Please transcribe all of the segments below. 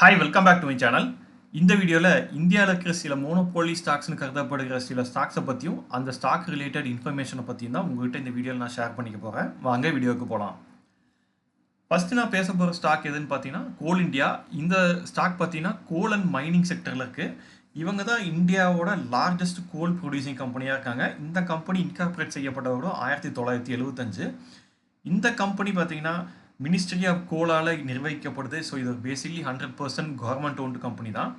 Hi welcome back to my channel. இந்த வீடியோவில் இந்தியாவில் இருக்கிற சில மோனோபோலி ஸ்டாக்ஸ்னு கருதப்படுகிற சில ஸ்டாக்ஸை பற்றியும் அந்த ஸ்டாக் ரிலேட்டட் இன்ஃபர்மேஷனை பற்றியும் தான் உங்கள்கிட்ட இந்த வீடியோவில் நான் ஷேர் பண்ணிக்க போகிறேன். வாங்க வீடியோவுக்கு போகலாம். ஃபஸ்ட்டு நான் பேச போகிற ஸ்டாக் எதுன்னு பார்த்தீங்கன்னா கோல் இந்தியா. இந்த ஸ்டாக் பார்த்தீங்கன்னா கோல் அண்ட் மைனிங் செக்டரில் இருக்குது. இவங்க தான் இந்தியாவோட லார்ஜஸ்ட் கோல் ப்ரொடியூசிங் கம்பெனியாக இருக்காங்க. இந்த கம்பெனி இன்கார்பரேட் செய்யப்பட்டவரோட 1975. இந்த கம்பெனி பார்த்தீங்கன்னா மினிஸ்ட்ரி ஆஃப் கோலால் நிர்வகிக்கப்படுது. ஸோ இது பேசிக்லி 100% கவர்மெண்ட் ஓன்டு கம்பெனி தான்.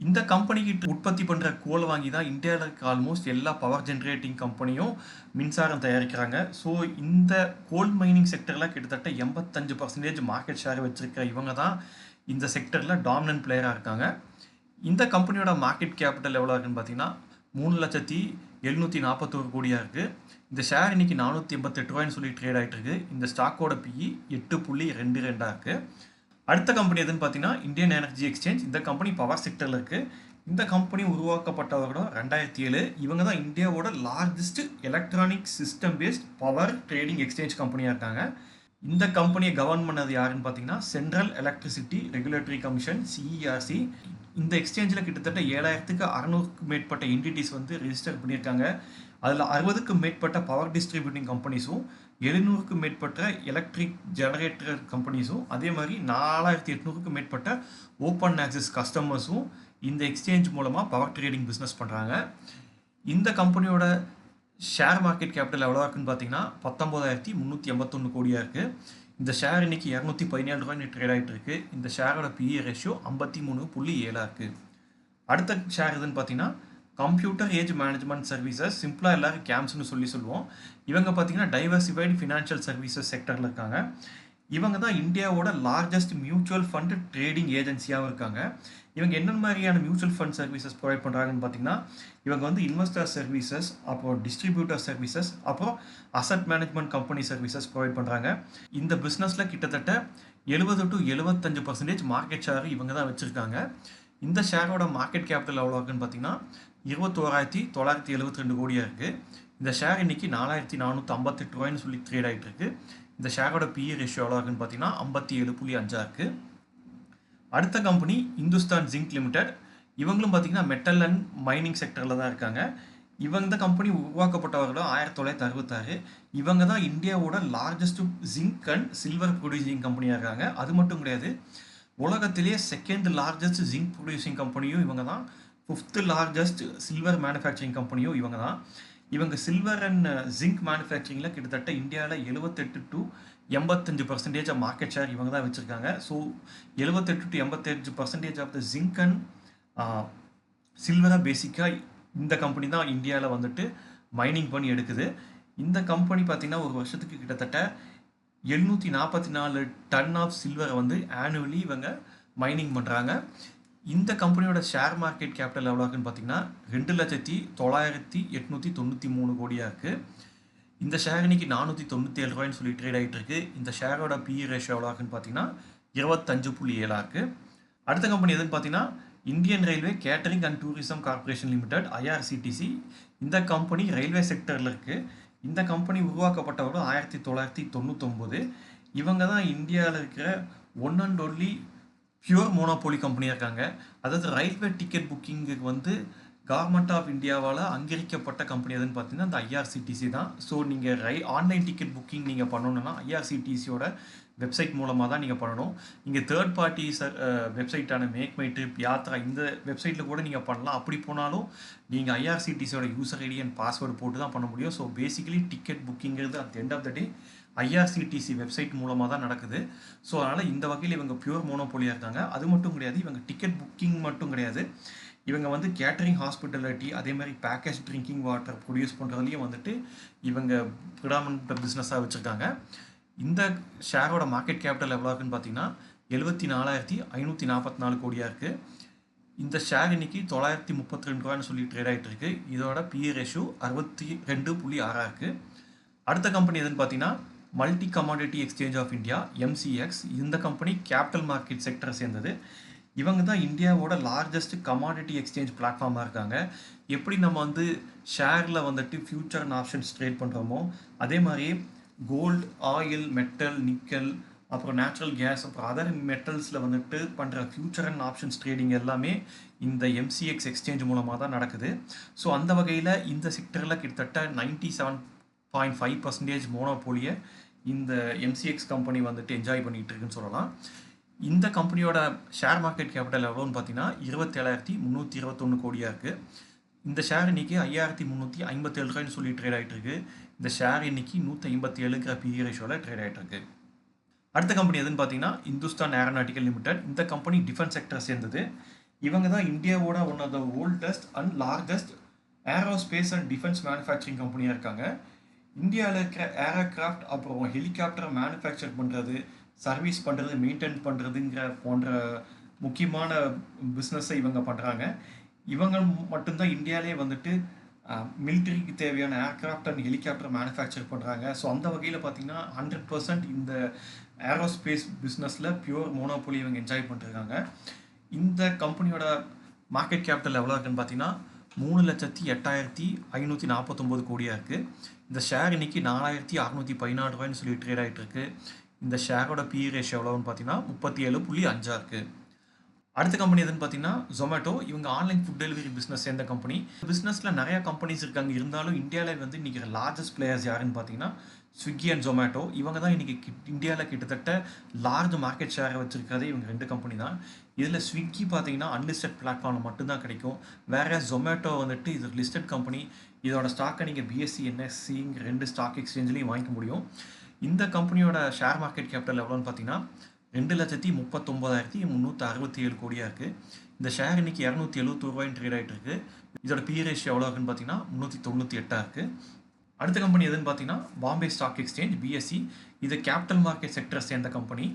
இந்த கம்பெனிக்கு உற்பத்தி பண்ணுற கோல் வாங்கி தான் இந்தியாவில் இருக்க ஆல்மோஸ்ட் எல்லா பவர் ஜென்ரேட்டிங் கம்பெனியும் மின்சாரம் தயாரிக்கிறாங்க. ஸோ இந்த கோல் மைனிங் செக்டரில் கிட்டத்தட்ட 85% மார்க்கெட் ஷேர் வச்சுருக்கிற இவங்க தான் இந்த செக்டரில் டாமினன்ட் பிளேயராக இருக்காங்க. இந்த கம்பெனியோட மார்க்கெட் கேபிட்டல் எவ்வளோ இருக்குன்னு பார்த்தீங்கன்னா 3,741 கோடியாக இருக்குது. இந்த ஷேர் இன்னைக்கு 488 ரூபாய்னு சொல்லி ட்ரேட் ஆகிட்டு இருக்கு. இந்த ஸ்டாக்கோட பிஇ 8.22 இருக்குது. அடுத்த கம்பெனி எதுன்னு பார்த்தீங்கன்னா இந்தியன் எனர்ஜி எக்ஸ்சேஞ்ச். இந்த கம்பெனி பவர் செக்டரில் இருக்குது. இந்த கம்பெனி உருவாக்கப்பட்டவரோட 2007. இவங்க தான் இந்தியாவோட largest electronic system based power trading exchange கம்பெனியாக இருக்காங்க. இந்த கம்பெனியை கவர்ன் பண்ணது யாருன்னு பார்த்தீங்கன்னா central electricity regulatory commission CERC. இந்த எக்ஸ்சேஞ்சில் கிட்டத்தட்ட 7,600க்கு மேற்பட்ட என்டிட்டிஸ் வந்து ரெஜிஸ்டர் பண்ணியிருக்காங்க. அதில் 60க்கும் மேற்பட்ட பவர் டிஸ்ட்ரிபியூட்டிங் கம்பெனிஸும் 700க்கும் மேற்பட்ட எலக்ட்ரிக் ஜெனரேட்டர் கம்பெனிஸும் அதே மாதிரி 4,800க்கும் மேற்பட்ட ஓப்பன் ஆக்சஸ் கஸ்டமர்ஸும் இந்த எக்ஸ்சேஞ்ச் மூலமாக பவர் ட்ரேடிங் பிஸ்னஸ் பண்ணுறாங்க. இந்த கம்பெனியோட ஷேர் மார்க்கெட் கேபிட்டல் எவ்வளோ இருக்குன்னு பார்த்தீங்கன்னா 19,381 கோடியாக இருக்குது. இந்த ஷேர் இன்னைக்கு 217 ரூபாய் ட்ரேட் ஆகிட்டு இருக்கு. இந்த ஷேரோட பிஇ ரேஷியோ 53.7 இருக்குது. அடுத்த ஷேர் எதுன்னு பார்த்தீங்கன்னா கம்ப்யூட்டர் ஏஜ் மேனேஜ்மெண்ட் சர்வீசஸ். சிம்பிளாக எல்லாரும் கேம்ஸ்னு சொல்லுவோம். இவங்க பார்த்தீங்கன்னா டைவர்சிஃபைடு ஃபினான்ஷியல் சர்வீசஸ் செக்டரில் இருக்காங்க. இவங்க தான் இந்தியாவோட லார்ஜஸ்ட் மியூச்சுவல் ஃபண்ட் ட்ரேடிங் ஏஜென்சியாகவும் இருக்காங்க. இவங்க என்னென்ன மாதிரியான மியூச்சுவல் ஃபண்ட் சர்வீசஸ் ப்ரொவைட் பண்ணுறாங்கன்னு பார்த்தீங்கன்னா இவங்க வந்து இன்வெஸ்டர் சர்வீசஸ், அப்புறம் டிஸ்ட்ரிபியூட்டர் சர்வீசஸ், அப்புறம் asset management company services provide பண்ணுறாங்க. இந்த பிஸ்னஸில் கிட்டத்தட்ட 70 to 75% மார்க்கெட் ஷேர் இவங்க தான் வச்சுருக்காங்க. இந்த ஷேரோட மார்க்கெட் கேபிட்டல் எவ்வளோ இருக்குன்னு பார்த்தீங்கன்னா 21,972 கோடியாக இருக்குது. இந்த ஷேர் இன்னைக்கு 4,458 ரூபாய்னு சொல்லி ட்ரேட் ஆகிட்டு இருக்கு. இந்த ஷேரோட பிஇ ரேஷியோ எவ்வளோ இருக்குன்னு பார்த்தீங்கன்னா 57.5 இருக்குது. அடுத்த கம்பெனி இந்துஸ்தான் ஜிங்க் லிமிடெட். இவங்களும் பார்த்தீங்கன்னா மெட்டல் அண்ட் மைனிங் செக்டரில் தான் இருக்காங்க. இந்த கம்பெனி உருவாக்கப்பட்டவர்களோ 1966. இவங்க தான் இந்தியாவோட largest zinc and silver producing கம்பெனியாக இருக்காங்க. அது மட்டும் கிடையாது, உலகத்திலேயே செகண்ட் லார்ஜஸ்ட் ஜிங்க் ப்ரொடியூசிங் கம்பெனியும் இவங்க தான். 5th லார்ஜஸ்ட் சில்வர் மேனுஃபேக்சரிங் கம்பெனியும் இவங்க தான். இவங்க சில்வர் அண்ட் ஜிங்க் மேனுஃபேக்சரிங்கில் கிட்டத்தட்ட இந்தியாவில் 78 to 85% மார்க்கெட் ஷேர் இவங்க தான் வச்சுருக்காங்க. So 78 to 85% of the zinc and சில்வராக பேசிக்காக இந்த கம்பெனி தான் இந்தியாவில் வந்துட்டு மைனிங் பண்ணி எடுக்குது. இந்த கம்பெனி பார்த்திங்கன்னா ஒரு வருஷத்துக்கு கிட்டத்தட்ட 744 டன் ஆஃப் சில்வரை வந்து ஆனுவலி இவங்க மைனிங் பண்ணுறாங்க. இந்த கம்பெனியோட ஷேர் மார்க்கெட் கேபிட்டல் எவ்வளோ இருக்குன்னு பார்த்தீங்கன்னா 2,09,893 கோடியாக இருக்குது. இந்த ஷேர் இன்னைக்கு 497 ரூபாய்னு சொல்லி ட்ரேட் ஆகிட்டு இருக்கு. இந்த ஷேரோட பிஇ ரேஷியோ எவ்வளோ இருக்குன்னு பார்த்தீங்கன்னா 25.7 இருக்குது. அடுத்த கம்பெனி எதுன்னு பார்த்தீங்கன்னா Indian railway catering and tourism corporation limited IRCTC. இந்த கம்பெனி ரயில்வே செக்டரில் இருக்குது. இந்த கம்பெனி உருவாக்கப்பட்டவரோட 1999. இவங்க தான் இந்தியாவில் இருக்கிற one and only pure monopoly கம்பெனியாக இருக்காங்க. அதாவது ரயில்வே டிக்கெட் புக்கிங்குக்கு வந்து கவர்மெண்ட் ஆஃப் இந்தியாவால் அங்கீகரிக்கப்பட்ட கம்பெனி எதுன்னு பார்த்தீங்கன்னா இந்த IRCTC தான். ஸோ நீங்கள் ஆன்லைன் டிக்கெட் புக்கிங் நீங்கள் பண்ணணுன்னா IRCTCயோட வெப்சைட் மூலமாக தான் நீங்கள் பண்ணணும். நீங்கள் தேர்ட் பார்ட்டி வெப்சைட்டான மேக் மை ட்ரிப், யாத்ரா, இந்த வெப்சைட்டில் கூட நீங்கள் பண்ணலாம். அப்படி போனாலும் நீங்கள் IRCTCயோட யூசர் ஐடி அண்ட் பாஸ்வேர்டு போட்டு தான் பண்ண முடியும். ஸோ பேசிக்கலி டிக்கெட் புக்கிங்கிறது at end of the day IRCTC website மூலமாக தான் நடக்குது. ஸோ அதனால் இந்த வகையில் இவங்க பியூர் மோனோபோலியாக இருக்காங்க. அது மட்டும் கிடையாது, இவங்க டிக்கெட் புக்கிங் மட்டும் கிடையாது, இவங்க வந்து கேட்டரிங், ஹாஸ்பிட்டாலிட்டி, அதே மாதிரி பேக்கேஜ் ட்ரிங்கிங் வாட்டர் ப்ரொடியூஸ் பண்ணுறதுலையும் வந்துட்டு இவங்க ப்ரிடாமினன்ட் பிஸ்னஸாக வச்சுருக்காங்க. இந்த ஷேரோட மார்க்கெட் கேபிட்டல் எவ்வளோ இருக்குன்னு பார்த்தீங்கன்னா 74,544 கோடியாக இருக்குது. இந்த ஷேர் இன்னைக்கு 932 ரூபாய்னு சொல்லி ட்ரேட் ஆகிட்டு இருக்கு. இதோட பிஇ ரேஷியோ 62.6 இருக்குது. அடுத்த கம்பெனி எதுன்னு பார்த்தீங்கன்னா multi commodity exchange of India MCX. இந்த கம்பெனி கேபிட்டல் மார்க்கெட் செக்டரை சேர்ந்தது. இவங்க தான் இந்தியாவோட லார்ஜஸ்ட் கமாடிட்டி எக்ஸ்சேஞ்ச் பிளாட்ஃபார்மாக இருக்காங்க. எப்படி நம்ம வந்து ஷேரில் வந்துட்டு ஃபியூச்சர் அண்ட் ஆப்ஷன்ஸ் ட்ரேட் பண்ணுறோமோ அதே மாதிரி கோல்டு, ஆயில், மெட்டல், நிக்கல், அப்புறம் நேச்சுரல் கேஸ், அப்புறம் அதர் மெட்டல்ஸில் வந்துட்டு பண்ணுற ஃபியூச்சர் அண்ட் ஆப்ஷன்ஸ் ட்ரேடிங் எல்லாமே இந்த எம்சிஎக்ஸ் எக்ஸ்சேஞ்ச் மூலமாக தான் நடக்குது. ஸோ அந்த வகையில் இந்த செக்டரில் கிட்டத்தட்ட 97.5% மோனோபோலியை இந்த எம்சிஎக்ஸ் கம்பெனி வந்துட்டு என்ஜாய் பண்ணிகிட்டு இருக்குன்னு சொல்லலாம். இந்த கம்பெனியோட ஷேர் மார்க்கெட் கேபிட்டல் எவ்வளோன்னு பார்த்தீங்கன்னா 27,321 கோடியாக இருக்குது. இந்த ஷேர் இன்னைக்கு 5,357 ரூபாய்னு சொல்லி ட்ரேட் ஆகிட்டு இருக்கு. இந்த ஷேர் இன்னைக்கு 157 பிஇ ரேஷியோவில் ட்ரேட் ஆகிட்டு இருக்கு. அடுத்த கம்பெனி எதுன்னு பார்த்தீங்கன்னா இந்துஸ்தான் ஏரோநாட்டிக்கல் லிமிடெட். இந்த கம்பெனி டிஃபென்ஸ் செக்டர் சேர்ந்தது. இவங்க தான் இந்தியாவோட one of the oldest and largest aerospace and defence manufacturing கம்பெனியாக இருக்காங்க. இந்தியாவில் இருக்கிற ஏரோகிராஃப்ட் அப்புறம் ஹெலிகாப்டரை மேனுஃபேக்சர் பண்ணுறது, சர்வீஸ் பண்ணுறது, மெயின்டைன் பண்ணுறதுங்கிற போன்ற முக்கியமான பிஸ்னஸை இவங்க பண்ணுறாங்க. இவங்க மட்டும்தான் இந்தியாவிலே வந்துட்டு மிலிட்ரிக்கு தேவையான ஏர்க்ராஃப்ட் அண்ட் ஹெலிகாப்டர் மேனுஃபேக்சர் பண்ணுறாங்க. ஸோ அந்த வகையில் பார்த்தீங்கன்னா 100% இந்த ஏரோஸ்பேஸ் பிஸ்னஸில் பியூர் மோனோபோலி இவங்க என்ஜாய் பண்ணிருக்காங்க. இந்த கம்பெனியோட மார்க்கெட் கேபிட்டல் எவ்வளோ இருக்குன்னு பார்த்தீங்கன்னா 3,08,549 கோடியாக இருக்குது. இந்த ஷேர் இன்னைக்கு 4,614 ரூபாய்னு சொல்லி ட்ரேட் ஆகிட்டு இருக்கு. இந்த ஷேரோட பிஇ ரேஷியோ எவ்வளோன்னு பார்த்தீங்கன்னா 37.5 இருக்குது. அடுத்த கம்பெனி எதுன்னு பார்த்தீங்கன்னா ஜொமேட்டோ. இவங்க ஆன்லைன் ஃபுட் டெலிவரி பிஸ்னஸ் சேர்ந்த கம்பெனி. பிஸ்னஸில் நிறைய கம்பெனிஸ் இருக்காங்க. இருந்தாலும் இந்தியாவில் வந்து இன்றைக்கி லார்ஜஸ்ட் பிளேயர்ஸ் யாருன்னு பார்த்தீங்கன்னா ஸ்விக்கி அண்ட் ஜொமேட்டோ. இவங்க தான் இன்றைக்கி இந்தியாவில் கிட்டத்தட்ட லார்ஜ் மார்க்கெட் ஷேரை வச்சுருக்கிறதே இவங்க 2 கம்பெனி தான். இதில் ஸ்விக்கி பார்த்தீங்கன்னா அன்லிஸ்டட் பிளாட்ஃபார்மில் மட்டும்தான் கிடைக்கும். வேறு ஜொமேட்டோ வந்துட்டு இது லிஸ்டட் கம்பெனி. இதோட ஸ்டாக்கை நீங்கள் பிஎஸ்சி என்எஸ்சிங்கிற 2 ஸ்டாக் எக்ஸ்சேஞ்சிலையும் வாங்கிக்க முடியும். இந்த கம்பெனியோட ஷேர் மார்க்கெட் கேபிட்டல் எவ்வளோன்னு பார்த்தீங்கன்னா 2,39,367 கோடியாக இருக்குது. இந்த ஷேர் இன்னைக்கு 271 ரூபாய்னு ட்ரேட் ஆகிட்டு இருக்கு. இதோட பிஇ ரேஷியோ எவ்வளோ இருக்குன்னு பார்த்தீங்கன்னா 398 இருக்குது. அடுத்த கம்பெனி எதுன்னு பார்த்தீங்கன்னா பாம்பே ஸ்டாக் எக்ஸ்சேஞ்ச் பிஎஸ்சி. இது கேபிட்டல் மார்க்கெட் செக்டரை சேர்ந்த கம்பெனி.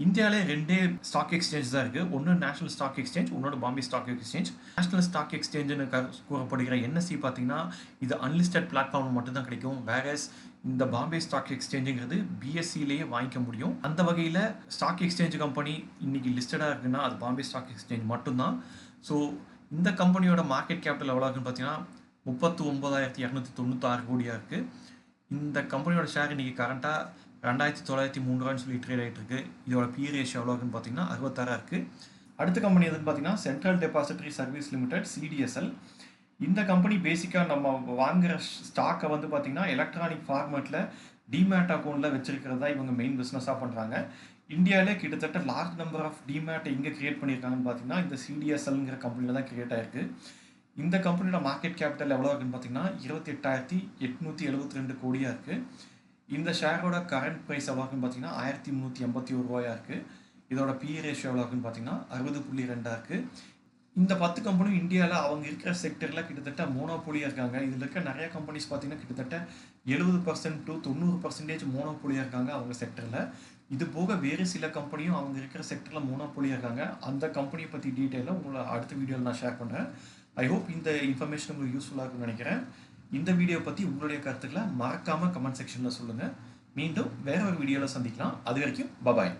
இந்தியாவிலே 2 ஸ்டாக் எக்ஸ்சேஞ்ச் தான் இருக்குது. ஒன்று நேஷனல் ஸ்டாக் எக்ஸ்சேஞ்ச், ஒன்னோட பாம்பே ஸ்டாக் எக்ஸ்சேஞ்ச். நேஷனல் ஸ்டாக் எக்ஸ்சேஞ்சுன்னு கூறப்படுகிற என்எஸ்சி பார்த்தீங்கன்னா இது அன்லிஸ்டட் பிளாட்ஃபார்ம் மட்டும்தான் கிடைக்கும். வேறஸ் இந்த பாம்பே ஸ்டாக் எக்ஸ்சேஞ்சுங்கிறது பிஎஸ்சிலேயே வாங்கிக்க முடியும். அந்த வகையில் ஸ்டாக் எக்ஸ்சேஞ்ச் கம்பெனி இன்னைக்கு லிஸ்டடாக இருக்குன்னா அது பாம்பே ஸ்டாக் எக்ஸ்சேஞ்ச் மட்டும்தான். ஸோ இந்த கம்பெனியோட மார்க்கெட் கேபிட்டல் எவ்வளோ இருக்குன்னு பார்த்தீங்கன்னா 39,296 கோடியாக இருக்குது. இந்த கம்பெனியோட ஷேர் இன்னைக்கு கரண்ட்டாக 2,903 ரூபாய்னு சொல்லி ட்ரேட் ஆகிட்டு இருக்கு. இதோட பிஇ ரேஷியோ எவ்வளோ இருக்குன்னு பார்த்தீங்கன்னா 66 இருக்குது. அடுத்த கம்பெனி எதுன்னு பார்த்தீங்கன்னா central depository service limited CDSL. இந்த கம்பெனி பேசிக்காக நம்ம வாங்குகிற ஸ்டாக்கை வந்து பார்த்திங்கன்னா எலக்ட்ரானிக் ஃபார்மேட்டில் டிமேட் அக்கௌண்ட்டில் வச்சுருக்கிறதா இவங்க மெயின் பிஸ்னஸாக பண்ணுறாங்க. இந்தியாவிலே கிட்டத்தட்ட லார்ஜ் நம்பர் ஆஃப் டிமேட்டை எங்கே க்ரியேட் பண்ணியிருக்காங்கன்னு பார்த்தீங்கன்னா இந்த சிடிஎஸ்எல்ங்கிற கம்பெனியில் தான் க்ரியேட் ஆகிருக்கு. இந்த கம்பெனியோட மார்க்கெட் கேபிட்டல் எவ்வளோ இருக்குன்னு பார்த்தீங்கன்னா 28,872 கோடியாக இருக்குது. இந்த ஷேரோட கரண்ட் ப்ரைஸ் எவ்வளோ இருக்குன்னு பார்த்தீங்கன்னா 1,381 ரூபாயாக இருக்குது. இதோட பிஇ ரேஷியோ எவ்வளோ இருக்குன்னு பார்த்தீங்கன்னா 60.2 இருக்குது. இந்த 10 கம்பெனியும் இந்தியாவில் அவங்க இருக்கிற செக்டரில் கிட்டத்தட்ட மோனோபோலியாக இருக்காங்க. இதில் இருக்க நிறைய கம்பெனிஸ் பார்த்தீங்கன்னா கிட்டத்தட்ட 70% to 90% மோனோபோலியாக இருக்காங்க அவங்க செக்டரில். இது போக வேறு சில கம்பெனியும் அவங்க இருக்கிற செக்டரில் மோனோபோலியாக இருக்காங்க. அந்த கம்பெனியை பற்றி டீட்டெயிலாக உங்களை அடுத்த வீடியோவில் நான் ஷேர் பண்ணுறேன். ஐ ஹோப் இந்த இன்ஃபர்மேஷன் உங்களுக்கு யூஸ்ஃபுல்லாக இருக்கும்னு நினைக்கிறேன். இந்த வீடியோ பற்றி உங்களுடைய கருத்துக்களை மறக்காமல் கமெண்ட் செக்ஷனில் சொல்லுங்கள். மீண்டும் வேற ஒரு வீடியோவில் சந்திக்கலாம். அது வரைக்கும் பாய்.